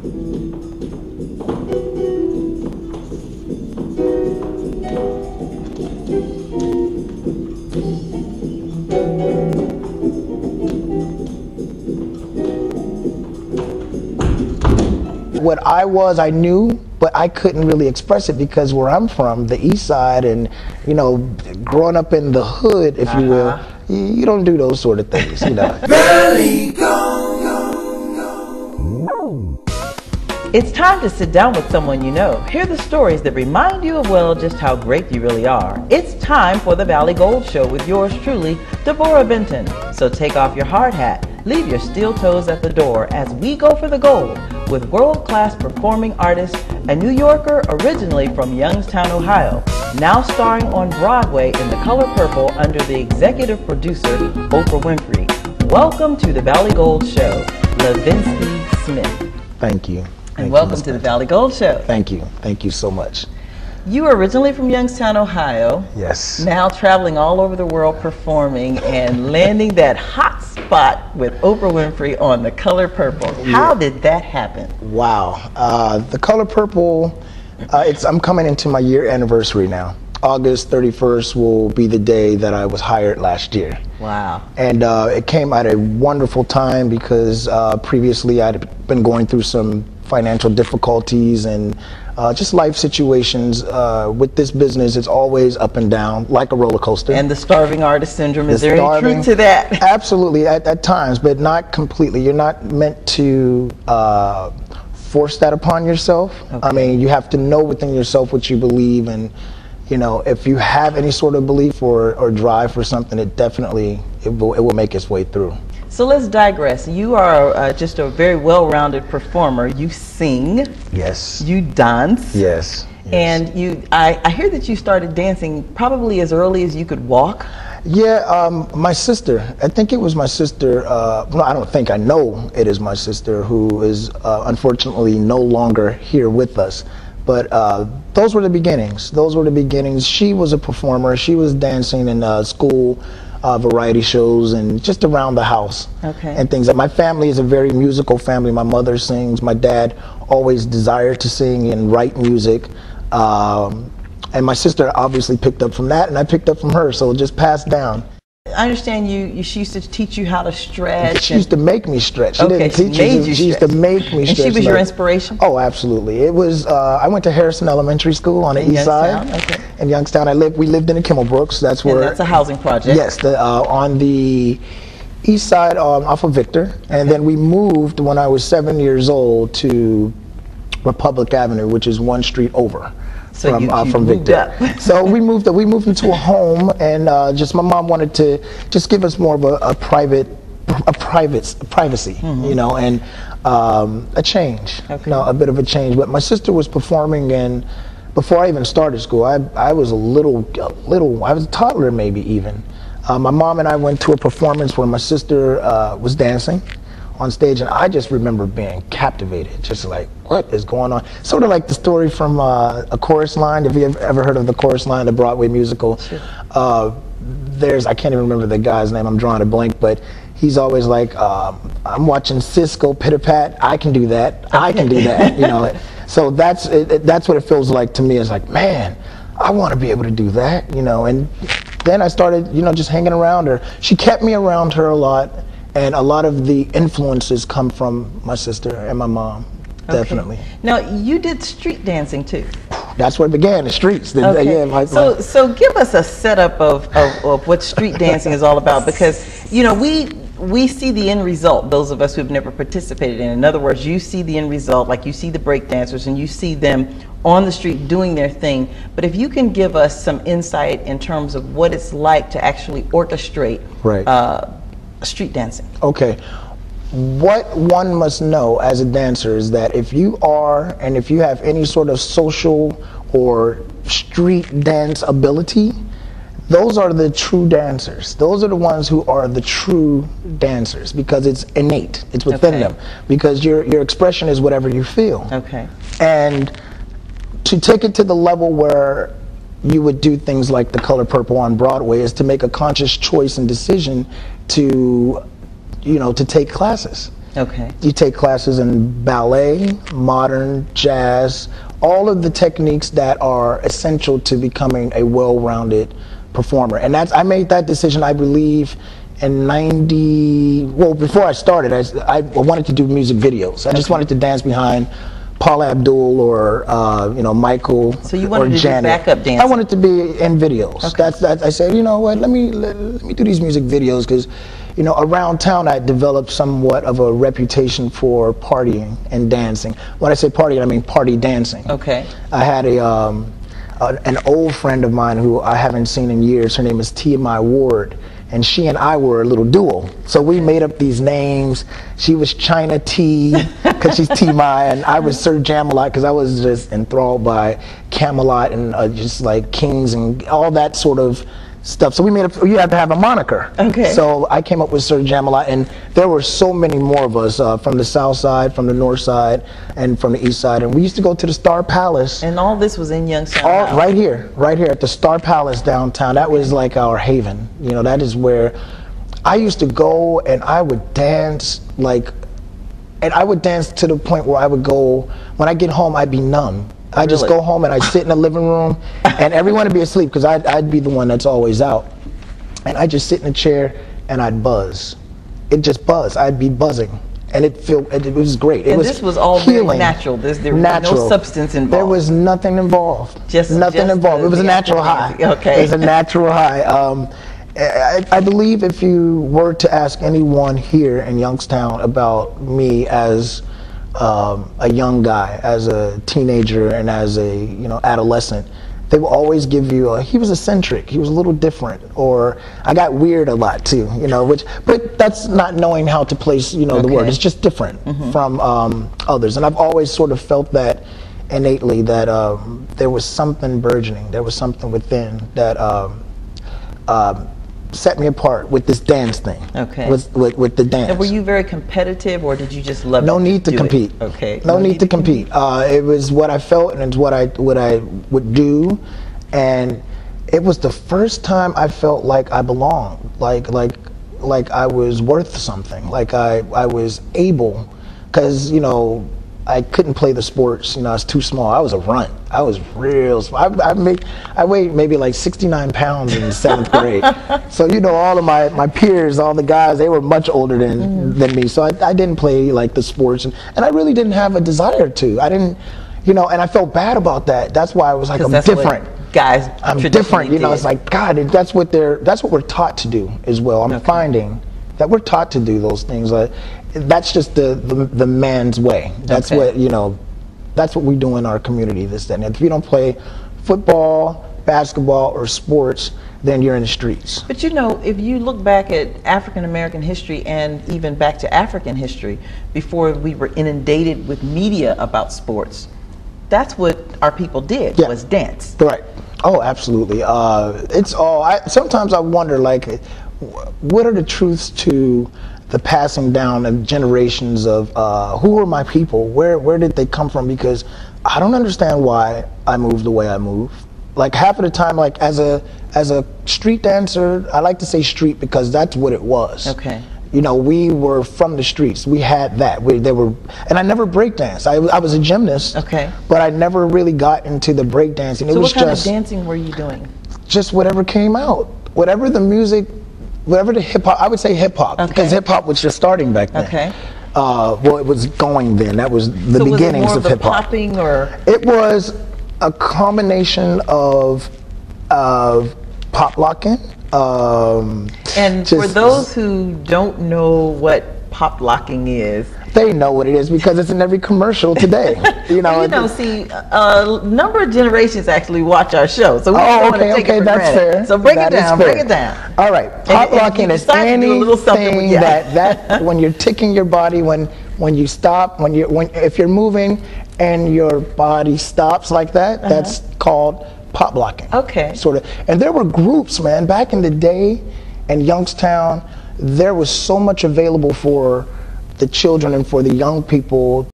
What I was, I knew, but I couldn't really express it because where I'm from, the East Side, and you know, growing up in the hood, if you will, you don't do those sort of things, you know. It's time to sit down with someone you know. Hear the stories that remind you of, well, just how great you really are. It's time for the Valley Gold Show with yours truly, Deborah Benton. So take off your hard hat, leave your steel toes at the door as we go for the gold with world-class performing artist, a New Yorker originally from Youngstown, Ohio, now starring on Broadway in The Color Purple under the executive producer, Oprah Winfrey. Welcome to the Valley Gold Show, Levensky Smith. Thank you. And welcome to the Valley Gold Show. Thank you. Thank you so much. You are originally from Youngstown, Ohio. Yes. Now traveling all over the world performing and landing that hot spot with Oprah Winfrey on The Color Purple. How did that happen? Wow. The Color Purple, I'm coming into my year anniversary now. August 31st will be the day that I was hired last year. Wow. And it came at a wonderful time because previously I'd been going through some financial difficulties and just life situations. With this business, it's always up and down, like a roller coaster. And the starving artist syndrome, is there any truth to that? Absolutely, at times, but not completely. You're not meant to force that upon yourself. Okay. I mean, you have to know within yourself what you believe, and you know, if you have any sort of belief or drive for something, it definitely, it will make its way through. So let's digress. You are just a very well-rounded performer. You sing. Yes. You dance. Yes. And I hear that you started dancing probably as early as you could walk. Yeah, my sister, I think it was my sister, no, I don't think, I know it is my sister, who is unfortunately no longer here with us. But those were the beginnings. Those were the beginnings. She was a performer. She was dancing in school variety shows and just around the house. Okay. And things. My family is a very musical family. My mother sings. My dad always desired to sing and write music. And my sister obviously picked up from that, and I picked up from her, so it just passed down. I understand she used to teach you how to stretch. She used to make me stretch. She didn't teach me. She used to make me stretch. And she was your inspiration? Oh, absolutely. It was. I went to Harrison Elementary School on the east side. Okay. In Youngstown, we lived in the Kimmelbrooks. That's where. And that's a housing project. Yes, on the east side off of Victor, and then we moved when I was 7 years old to Republic Avenue, which is one street over. So from Victor. So we moved into a home, and just my mom wanted to just give us more of a privacy, you know, and a change, you know, a bit of a change. But my sister was performing, and before I even started school, I was I was a toddler maybe even. My mom and I went to a performance where my sister was dancing on stage, and I just remember being captivated, just like, what is going on? Sort of like the story from A Chorus Line. Have you ever heard of The Chorus Line, the Broadway musical? Sure. I can't even remember the guy's name, I'm drawing a blank, but he's always like, I'm watching Cisco pitter-pat, I can do that, I can do that, you know. So that's what it feels like to me. It's like, man, I want to be able to do that, you know. And then I started, you know, just hanging around her. She kept me around her a lot. And a lot of the influences come from my sister and my mom, definitely. Now, you did street dancing too. That's where it began, the streets. Okay. Yeah, so give us a setup of what street dancing is all about, because, you know, we see the end result, those of us who've never participated in. In other words, you see the end result, like you see the break dancers and you see them on the street doing their thing. But if you can give us some insight in terms of what it's like to actually orchestrate street dancing. Okay. What one must know as a dancer is that if you have any sort of social or street dance ability, those are the true dancers. Those are the ones who are the true dancers, because it's innate. It's within them, because your expression is whatever you feel. Okay. And to take it to the level where you would do things like The Color Purple on Broadway is to make a conscious choice and decision to, you know, to take classes. Okay. You take classes in ballet, modern, jazz, all of the techniques that are essential to becoming a well-rounded performer. And I made that decision, I believe, in well, before I started, I wanted to do music videos. I just wanted to dance behind Paula Abdul or Michael. So you wanted or to Janet. do backup dancing? I wanted to be in videos. Okay. I said, you know what? Let me do these music videos because, around town I developed somewhat of a reputation for partying and dancing. When I say partying, I mean party dancing. Okay. I had an old friend of mine who I haven't seen in years. Her name is T.M.I. Ward. And she and I were a little duo. So we made up these names. She was China T, because she's T-My, and I was Sir Jamalot, because I was just enthralled by Camelot and just like kings and all that sort of stuff. So we made up, you had to have a moniker. Okay. So I came up with Sir Jamalot, and there were so many more of us from the south side, from the north side, and from the east side. And we used to go to the Star Palace. And all this was in Youngstown? All right here at the Star Palace downtown. That was like our haven. That is where I used to go, and I would dance and I would dance to the point where I would go, when I get home, I'd be numb. I just go home and I'd sit in the living room, and everyone would be asleep because I'd be the one that's always out. And I'd just sit in a chair and I'd buzz. It just buzz. I'd be buzzing. And it was great. It was this was all healing. very natural. There was no substance involved. There was nothing involved. Nothing involved. It was a natural high. Okay. It was a natural high. I believe if you were to ask anyone here in Youngstown about me as a young guy, as a teenager, and as a adolescent, they will always give you he was eccentric, he was a little different, or I got weird a lot too, but that's not knowing how to place the word. It's just different from others, and I've always sort of felt that innately, that there was something burgeoning, there was something within that set me apart with this dance thing. Okay. With the dance. And were you very competitive, or did you just love No need to compete. Okay. No need to compete. It was what I felt, and it's what I would do, and it was the first time I felt like I belonged, like I was worth something, like I was able, because I couldn't play the sports. I was too small. I was a runt. I was real small. I weighed maybe like 69 pounds in 7th grade. So all of my peers, all the guys, they were much older than me. So I didn't play like the sports, and I really didn't have a desire to. I didn't, and I felt bad about that. That's why I was like, I'm different. Guys, I'm different. It's like, God, that's what we're taught to do as well. I'm finding that we're taught to do those things. That's just the man's way. That's what that's what we do in our community. This, that, and if you don't play football, basketball, or sports, then you're in the streets. But if you look back at African American history, and even back to African history, before we were inundated with media about sports, that's what our people did, was dance. Right. Oh, absolutely. It's all. Sometimes I wonder, what are the truths to the passing down of generations of who are my people? Where did they come from? Because I don't understand why I move the way I move. Like half of the time, as a street dancer, I like to say street because that's what it was. Okay. We were from the streets. We had that. And I never breakdanced. I was a gymnast. Okay. But I never really got into the breakdancing. So what kind of dancing were you doing? Just whatever came out, whatever the music. Whatever the hip hop, I would say hip hop, because hip hop was just starting back then. Okay. Well, it was going then. That was the beginnings of hip hop. Popping, or it was a combination of pop locking. And for those who don't know what pop locking is, they know what it is because it's in every commercial today. See, a number of generations actually watch our show, so we don't want to take it for that's granted. Fair. So break it down. All right, pop locking is anything that when you're ticking your body, when you stop, if you're moving and your body stops like that, that's called pop locking. Okay. Sort of. And there were groups, man, back in the day in Youngstown. There was so much available for the children and for the young people